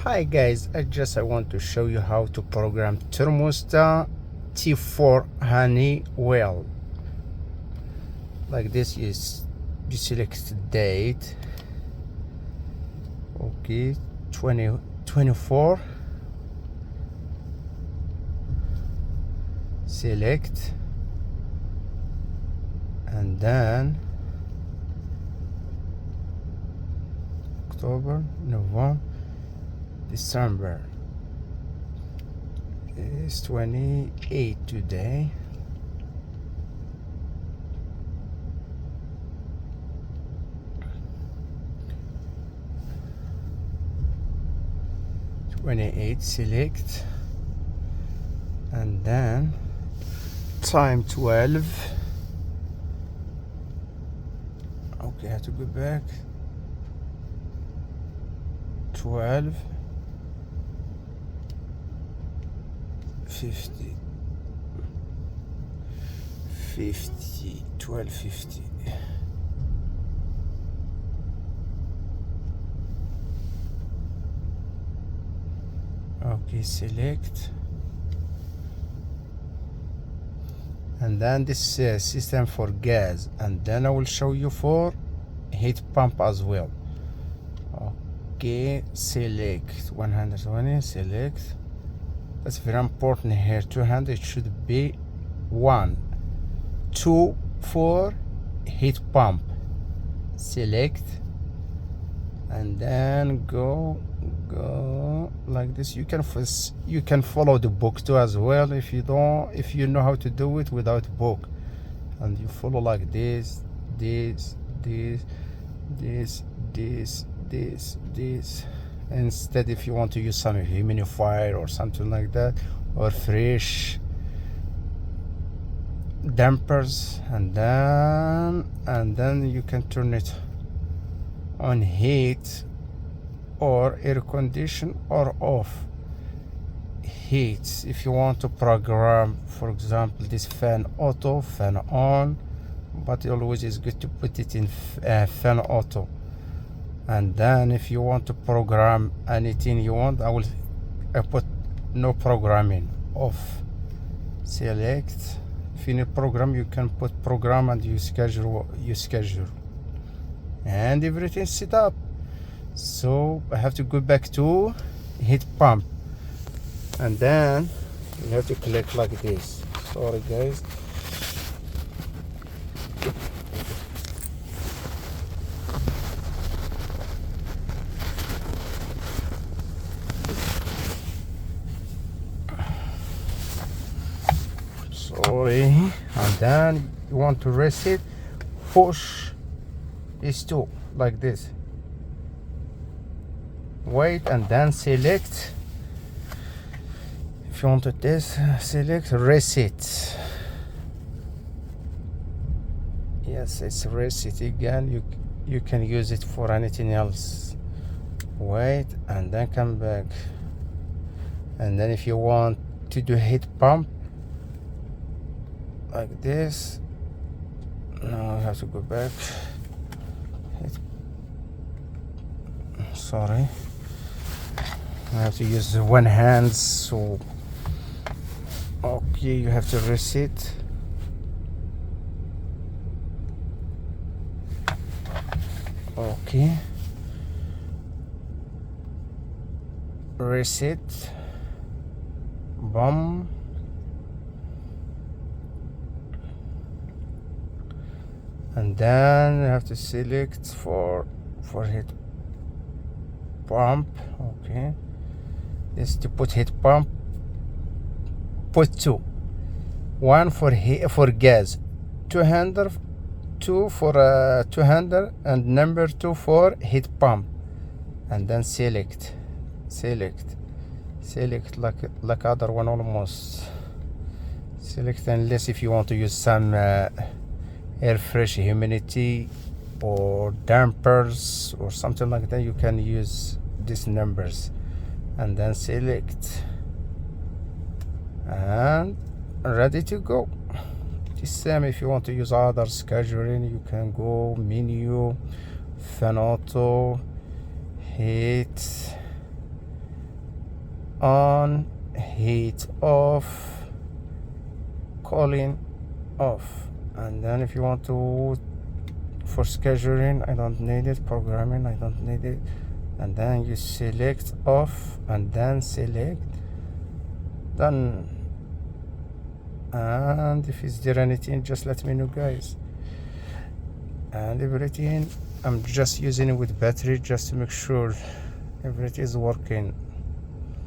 Hi guys, I want to show you how to program thermostat T4 Honeywell. Like this, you select date, okay, 2024, select, and then October, November, December. It's 28 today. Select, and then time 12. Okay, I have to go back. 12 50 12:50. Okay, select, and then this system for gas, and then I will show you for heat pump as well. Okay, select 120, select. That's very important here. 200 should be 1, 2 for heat pump. Select, and then go like this. You can follow the book too as well if you know how to do it without book, and you follow like this. Instead, if you want to use some humidifier or something like that, or fresh dampers, and then you can turn it on heat or air condition or off heat. If you want to program, for example, this fan auto, fan on, but it always is good to put it in fan auto. And then if you want to program anything you want, I put no programming, off. Select. If you need program, you can put program, and you schedule, and everything's set up. So I have to go back to heat pump, and then you have to click like this. Sorry guys. And then you want to reset, push these two like this, wait, and then select. If you want to test, select reset. Yes, it's reset again. You can use it for anything else. Wait, and then come back. And then if you want to do heat pump like this, now I have to go back. Sorry, I have to use one hand, so okay, you have to reset. Okay, reset, boom. And then you have to select for heat pump. Okay, this to put heat pump, put 2, 1 for gas, 200, 2 for 200, and number 2 for heat pump. And then select like other one almost. Select, unless if you want to use some air fresh humidity or dampers or something like that, you can use these numbers. And then select, and ready to go. The same if you want to use other scheduling, you can go menu, fan auto, heat, on, heat off, cooling off. And then if you want to, for scheduling, I don't need it. Programming, I don't need it. And then you select off and then select done. And if is there anything, just let me know, guys. And everything, I'm just using it with battery just to make sure everything is working.